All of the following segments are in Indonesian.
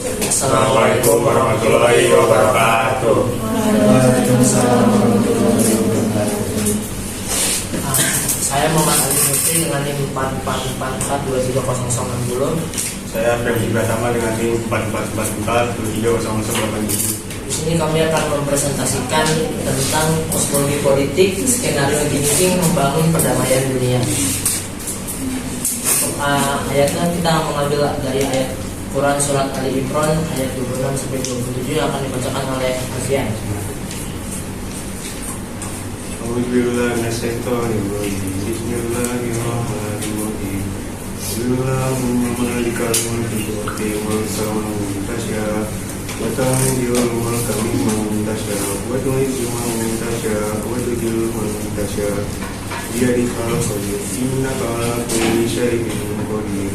Assalamualaikum warahmatullahi wabarakatuh. Saya Muhammad Ali Mufti dengan NIM 444423060. Saya Febri Pratama dengan NIM 444423080. Di sini kami akan mempresentasikan tentang kosmologi politik, skenario thinking membangun perdamaian dunia. Ayatnya kita mengambil dari ayat Quran surat Ali Imran ayat 26-27 yang akan dibacakan oleh Alfian. Bismillahirrahmanirrahim. Allahumma malikal mulki tu'til mulka man tasya wa tanzi'ul mulka mimman tasya wa tu'izzu man tasya wa tudhillu man tasya biyadikal khayr innaka ala kulli syai'in qadir.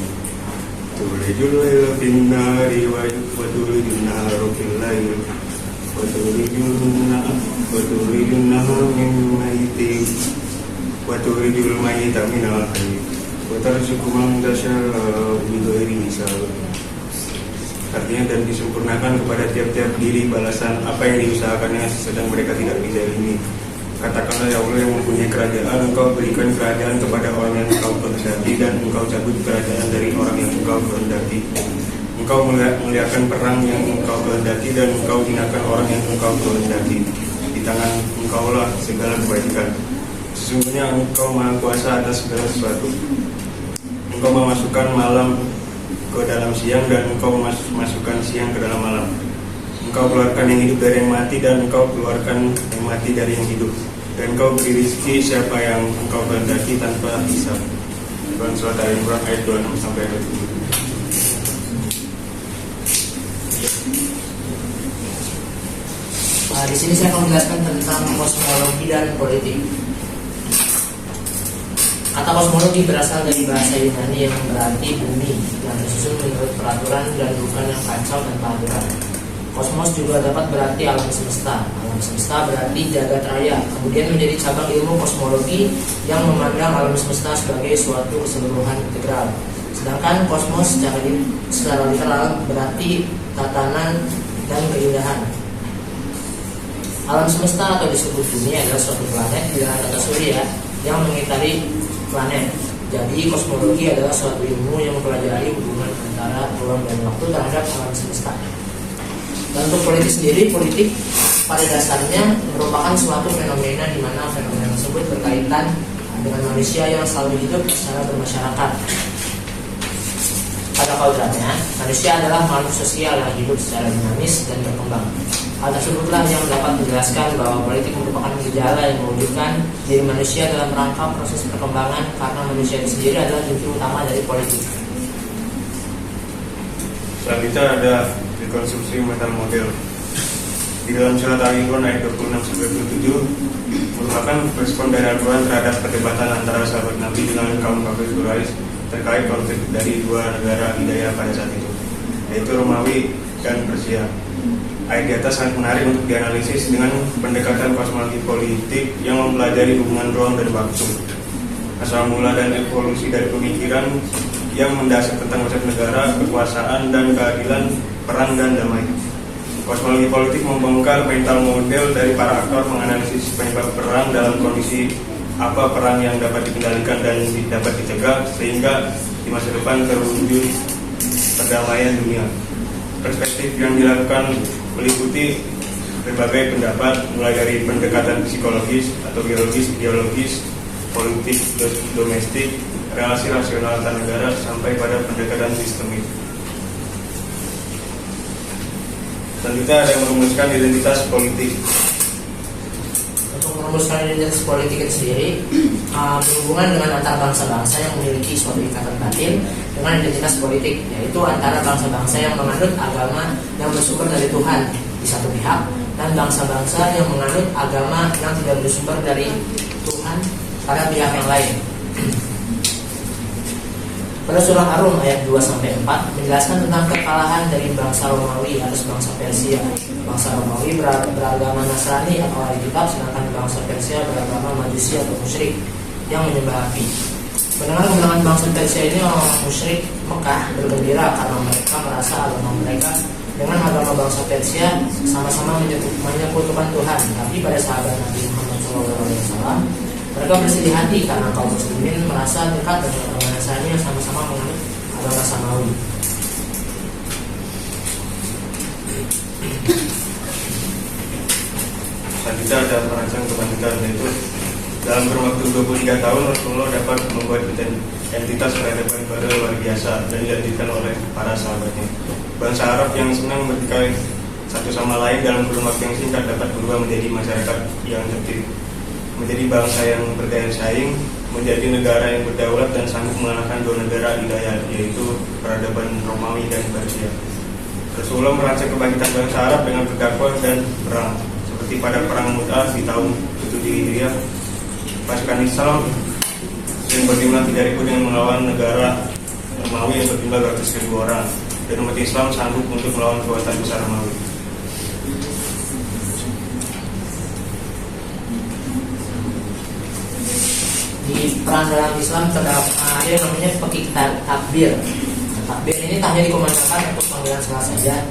Tulijul laila fin nahari wa tulijul nahara fil lail wa tulijul nahara min mayitin wa tulijul mayita minal hayy wa tarzuqu man tasya'u bighairi hisab. Artinya, dan disempurnakan kepada tiap-tiap diri balasan apa yang diusahakannya sedang mereka tidak dizalimi. Katakanlah, ya Allah yang mempunyai kerajaan, Engkau berikan kerajaan kepada orang yang Engkau kehendaki, dan Engkau cabut kerajaan dari orang yang Engkau kehendaki. Engkau muliakan perang yang Engkau kehendaki, dan Engkau hinakan orang yang Engkau kehendaki. Di tangan Engkaulah segala kebaikan. Sesungguhnya Engkau maha kuasa atas segala sesuatu. Engkau memasukkan malam ke dalam siang, dan Engkau memasukkan siang ke dalam malam. Engkau keluarkan yang hidup dari yang mati, dan Engkau keluarkan yang mati dari yang hidup. Dan Engkau beri rezeki siapa yang Engkau kehendaki tanpa hisab. Quran surat Al Imran ayat 26 sampai ayat 27. Di sini saya akan menjelaskan tentang kosmologi dan politik. Kata kosmologi berasal dari bahasa Yunani yang berarti bumi, yang disusun menurut peraturan dan bukan yang kacau tanpa aturan. Kosmos juga dapat berarti alam semesta. Alam semesta berarti jagat raya. Kemudian menjadi cabang ilmu kosmologi yang memandang alam semesta sebagai suatu keseluruhan integral. Sedangkan kosmos secara literal berarti tatanan dan keindahan. Alam semesta atau disebut bumi adalah suatu planet di dalam tata surya yang mengitari planet. Jadi kosmologi adalah suatu ilmu yang mempelajari hubungan antara ruang dan waktu terhadap alam semesta. Dan untuk politik sendiri, politik pada dasarnya merupakan suatu fenomena di mana fenomena tersebut berkaitan dengan manusia yang selalu hidup secara bermasyarakat. Pada kodratnya, manusia adalah makhluk sosial yang hidup secara dinamis dan berkembang. Hal tersebutlah yang dapat menjelaskan bahwa politik merupakan gejala yang mewujudkan diri manusia dalam rangka proses perkembangan, karena manusia itu sendiri adalah inti utama dari politik. Selanjutnya ada rekonstruksi mental model. Di dalam surat Al-Imran ayat 26-27 merupakan respon dari Al-Quran terhadap perdebatan antara sahabat Nabi dengan kaum kafir Quraisy terkait konflik dari dua negara hidayah pada saat itu, yaitu Romawi dan Persia. Ayat di atas sangat menarik untuk dianalisis dengan pendekatan kosmologi politik yang mempelajari hubungan ruang dan waktu, asal mula dan evolusi dari pemikiran yang mendasar tentang konsep negara, kekuasaan, dan keadilan, perang dan damai. Kosmologi politik membongkar mental model dari para aktor menganalisis penyebab perang dalam kondisi apa perang yang dapat dikendalikan dan dapat dicegah sehingga di masa depan terwujud perdamaian dunia. Perspektif yang dilakukan meliputi berbagai pendapat, mulai dari pendekatan psikologis atau biologis, ideologis, politik, domestik, relasi rasional antar negara, sampai pada pendekatan sistemik. Selanjutnya ada yang merumuskan identitas politik. Untuk merumuskan identitas politik itu sendiri berhubungan dengan antar bangsa-bangsa yang memiliki suatu ikatan batin dengan identitas politik, yaitu antara bangsa-bangsa yang menganut agama yang bersumber dari Tuhan di satu pihak, dan bangsa-bangsa yang menganut agama yang tidak bersumber dari Tuhan pada pihak yang lain. Pada surah Ar-Rum ayat 2-4 menjelaskan tentang kekalahan dari bangsa Romawi atas bangsa Persia. Bangsa Romawi beragama Nasrani atau ahli kitab, sedangkan bangsa Persia beragama Majusi atau musyrik yang menyembah api. Mendengar kemenangan bangsa Persia ini, orang musyrik Mekah bergembira karena mereka merasa agama mereka dengan agama bangsa Persia sama-sama menyekutukan Tuhan. Tapi pada sahabat Nabi Muhammad SAW, mereka bersedih hati karena kaum muslimin merasa dekat dengan agama Nasrani yang sama-sama menganut agama Samawi. Selanjutnya ada perancang kebangkitan, yaitu dalam kurun waktu 23 tahun Rasulullah dapat membuat entitas peradaban baru luar biasa dan dilanjutkan oleh para sahabatnya. Bangsa Arab yang senang bertikai satu sama lain dalam kurun waktu yang singkat dapat berubah menjadi masyarakat yang tertib, menjadi bangsa yang berdaya saing, menjadi negara yang berdaulat dan sanggup mengalahkan dua negara adidaya, yaitu peradaban Romawi dan Persia. Rasulullah merancang kebangkitan bangsa Arab dengan berdakwah dan perang, seperti pada perang Mu'tah di tahun 7 Hijriah. Pasukan Islam yang berjumlah 3.000 dengan melawan negara Romawi yang berjumlah 200.000 orang, dan umat Islam sanggup untuk melawan kekuatan besar Romawi. Di peran dalam Islam terdapat ada yang namanya pekik takbir. Takbir ini tak hanya dikumandangkan untuk panggilan salah saja.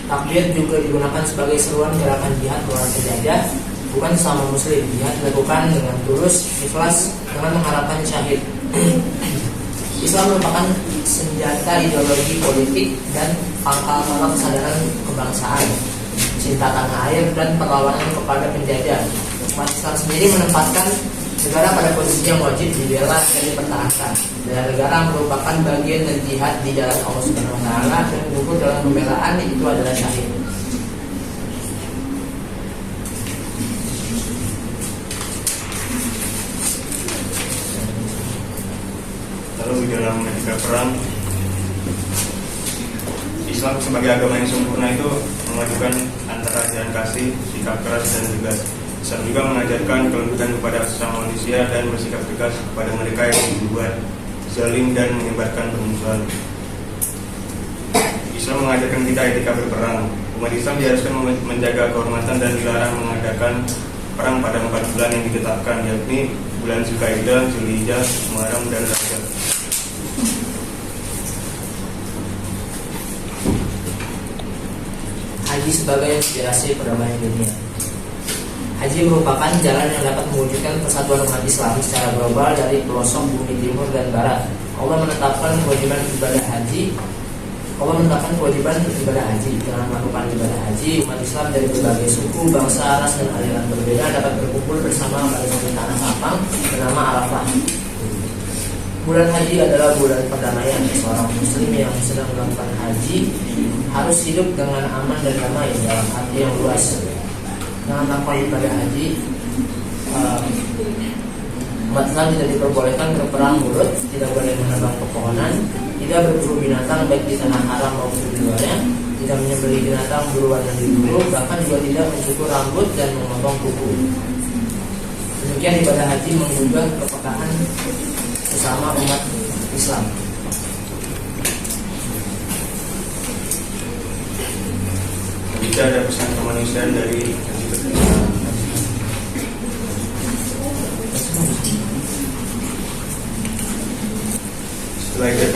Takbir juga digunakan sebagai seruan gerakan jihad melawan penjajah, bukan sesama muslim. Jihad dilakukan dengan tulus, ikhlas, dengan mengharapkan syahid. Islam merupakan senjata ideologi politik dan pangkal tolak kesadaran kebangsaan, cinta tanah air, dan perlawanan kepada penjajah. Umat Islam sendiri menempatkan negara pada posisi yang wajib dibela dan dipertahankan. Bela negara merupakan bagian dari jihad di jalan Allah Subhanahu wa Ta'ala, dan gugur dalam pembelaan itu adalah syahid. Lalu di dalam etika perang, Islam sebagai agama yang sempurna itu memadukan antara jalan kasih, sikap keras, dan tegas. Islam juga mengajarkan kelembutan kepada sesama manusia dan bersikap tegas kepada mereka yang berbuat zalim dan menyebarkan permusuhan. Islam mengajarkan kita etika berperang. Umat Islam diharuskan menjaga kehormatan dan dilarang mengadakan perang pada 4 bulan yang ditetapkan, yakni bulan Zulkaidah, Zulhijjah, Muharram, dan Rajab. Haji sebagai inspirasi perdamaian dunia. Haji merupakan jalan yang dapat mewujudkan persatuan umat Islam secara global dari pelosok bumi timur dan barat. Allah menetapkan kewajiban ibadah haji. Dengan melakukan ibadah haji, umat Islam dari berbagai suku, bangsa, ras, dan aliran berbeda dapat berkumpul bersama pada satu tanah lapang bernama Arafah. Bulan haji adalah bulan perdamaian. Seorang muslim yang sedang melakukan haji harus hidup dengan aman dan damai dalam arti yang luas. Dengan melakukan ibadah haji, umat Islam tidak diperbolehkan berperang mulut, tidak boleh menebang pepohonan, tidak berburu binatang baik di tanah haram maupun di luarnya, tidak menyembelih binatang buruan yang diburu, bahkan juga tidak mencukur rambut dan memotong kuku. Demikian ibadah haji menggugah kepekaan bersama umat Islam. Jika ada pesan kemanusiaan dari haji berikut. Setelah hijrah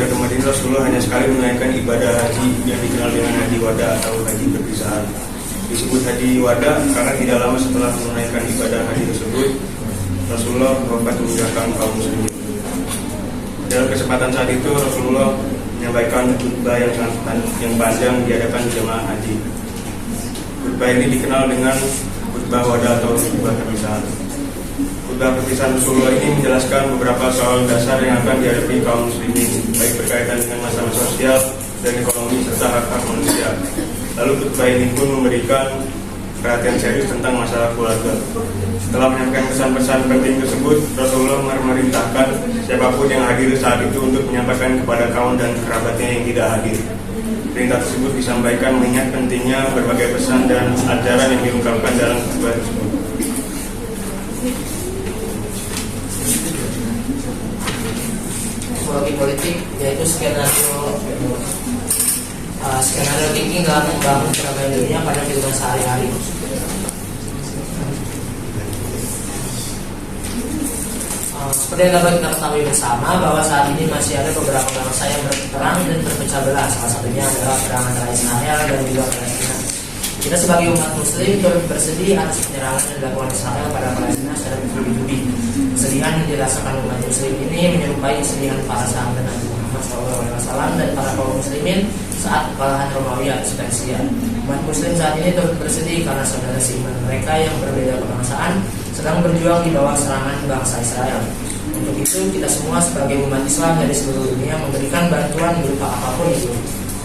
ke Madinah, Rasulullah hanya sekali menunaikan ibadah haji yang dikenal dengan haji wada atau haji perpisahan. Disebut haji wada karena tidak lama setelah menunaikan ibadah haji tersebut, Rasulullah wafat meninggalkan kaum muslimin. Dalam kesempatan saat itu, Rasulullah menyampaikan khutbah yang panjang di hadapan jemaah haji. Khutbah ini dikenal dengan khutbah wada atau khutbah perpisahan. Khutbah perpisahan Rasulullah ini menjelaskan beberapa soal dasar yang akan dihadapi kaum muslimin, baik berkaitan dengan masalah sosial dan ekonomi serta hak-hak manusia. Lalu khutbah ini pun memberikan perhatian serius tentang masalah keluarga. Setelah menyampaikan pesan-pesan penting tersebut, Rasulullah memerintahkan siapapun yang hadir saat itu untuk menyampaikan kepada kawan dan kerabatnya yang tidak hadir. Perintah tersebut disampaikan mengingat pentingnya berbagai pesan dan ajaran yang diungkapkan dalam khutbah tersebut. Psikologi politik yaitu skenario thinking dalam membangun perdamaian dunia pada kehidupan sehari-hari. Seperti yang dapat kita ketahui bersama bahwa saat ini masih ada beberapa bangsa yang berperang dan berpecah belah. Salah satunya adalah perang antara Israel dan juga Palestina. Kita sebagai umat Muslim turut bersedih atas penyerangan yang dilakukan Israel pada Palestina secara bertubi-tubi. Kesedihan yang dirasakan umat Muslim ini menyerupai kesedihan para sahabat Nabi Muhammad SAW dan para kaum Muslimin saat kekalahan Romawi atas Persia. Umat Muslim saat ini turut bersedih karena saudara seiman mereka yang berbeda kebangsaan sedang berjuang di bawah serangan bangsa Israel. Untuk itu kita semua sebagai umat Islam dari seluruh dunia memberikan bantuan berupa apapun itu.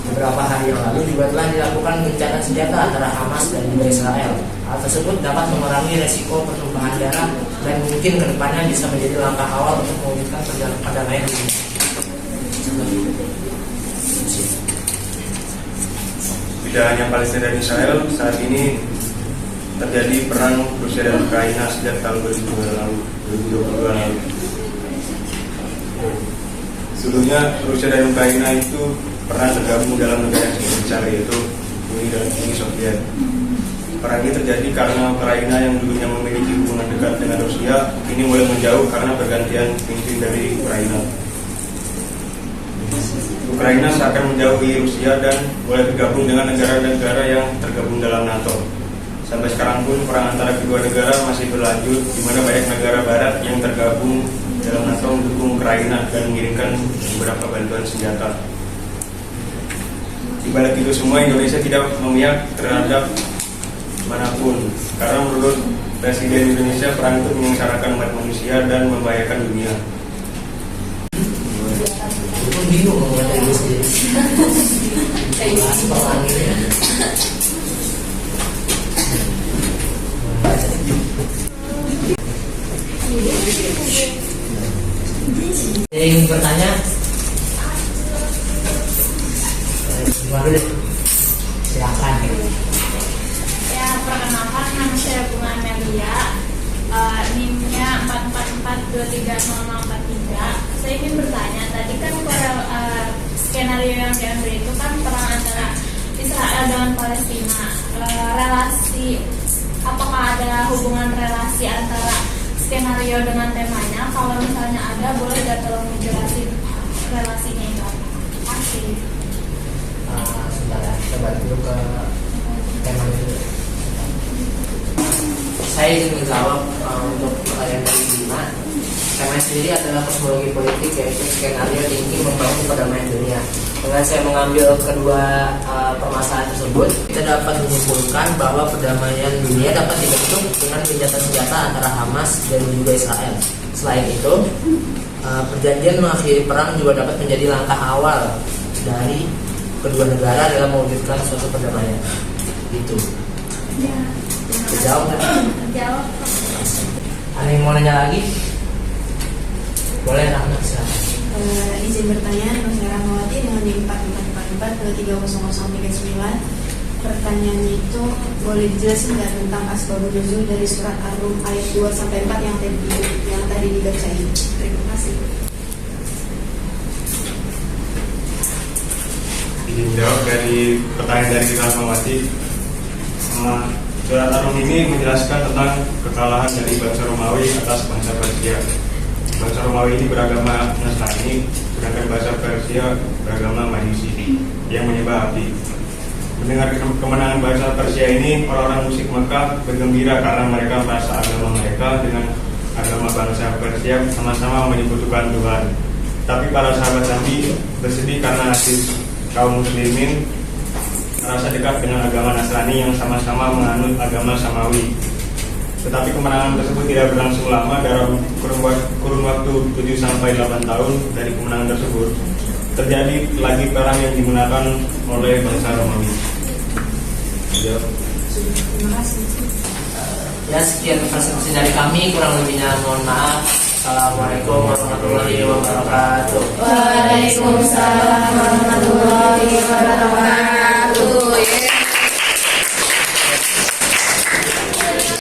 Beberapa hari yang lalu juga telah dilakukan gencatan senjata antara Hamas dan juga Israel. Hal tersebut dapat mengurangi resiko pertumpahan darah dan mungkin kedepannya bisa menjadi langkah awal untuk mewujudkan perdamaian dunia. Tidak hanya Palestina dan Israel, saat ini terjadi perang Rusia dan Ukraina sejak tahun 2022 lalu. Sebelumnya Rusia dan Ukraina itu pernah tergabung dalam negara yang cukup besar, yaitu Uni Soviet. Perang ini terjadi karena Ukraina yang dulunya memiliki hubungan dekat dengan Rusia kini mulai menjauh karena pergantian pemimpin dari Ukraina. Ukraina seakan menjauhi Rusia dan mulai bergabung dengan negara-negara yang tergabung dalam NATO. Sampai sekarang pun perang antara kedua negara masih berlanjut, di mana banyak negara barat yang tergabung dalam NATO mendukung Ukraina dan mengirimkan beberapa bantuan senjata. Di balik itu semua, Indonesia tidak memihak terhadap manapun, karena menurut Presiden Indonesia perang itu menyengsarakan umat manusia dan membahayakan dunia. Aku bingung mau ngomong itu sendiri. Bahas perang ini. Saya ingin bertanya. Gimana deh? Silakan. Ya, perkenalkan nama saya Bunga Amelia, NIM-nya 444230043. Saya ingin bertanya, tadi kan skenario yang diambil itu kan perang antara Israel dengan Palestina. Relasi, apakah ada hubungan relasi antara skenario dengan temanya? Kalau misalnya ada, boleh gak tolong menjelasin relasinya itu apa? Terima kasih. Sebentar, coba dulu ke tema itu. Saya ingin menjawab untuk pertanyaan dari Bima. Tema sendiri adalah kosmologi politik, yaitu skenario tinggi membangun perdamaian dunia. Dengan saya mengambil kedua permasalahan tersebut, kita dapat menyimpulkan bahwa perdamaian dunia dapat dibentuk dengan gencatan senjata antara Hamas dan juga Israel. Selain itu, perjanjian mengakhiri perang juga dapat menjadi langkah awal dari kedua negara dalam mewujudkan suatu perdamaian. Itu. Ya, Terjawab kan? terjawab. Ada yang mau nanya lagi? Boleh, Rahmat, silakan. Izin bertanya, Nama saya Rahmawati dengan NIM 444430039. Pertanyaannya itu boleh dijelasin nggak tentang asbabun nuzul dari surat Ar-Rum ayat 2-4 yang tadi dibacain? Terima kasih. Izin jawab dari pertanyaan dari Rahmawati. Surat Ar-Rum ini menjelaskan tentang kekalahan dari bangsa Romawi atas bangsa Persia. Bangsa Romawi ini beragama Nasrani, sedangkan bangsa Persia beragama Majusi yang menyembah api. Mendengar kemenangan bangsa Persia ini, orang-orang musyrik Mekah bergembira karena mereka merasa agama mereka dengan agama bangsa Persia sama-sama menyekutukan Tuhan. Tapi para sahabat Nabi bersedih karena hati kaum muslimin merasa dekat dengan agama Nasrani yang sama-sama menganut agama Samawi. Tetapi kemenangan tersebut tidak berlangsung lama. Dalam kurun waktu 7-8 tahun dari kemenangan tersebut terjadi lagi perang yang digunakan oleh bangsa Romawi. Terima kasih. Ya, sekian presentasi dari kami, kurang lebihnya mohon maaf. Assalamualaikum warahmatullahi wabarakatuh. Waalaikumsalam warahmatullahi wabarakatuh.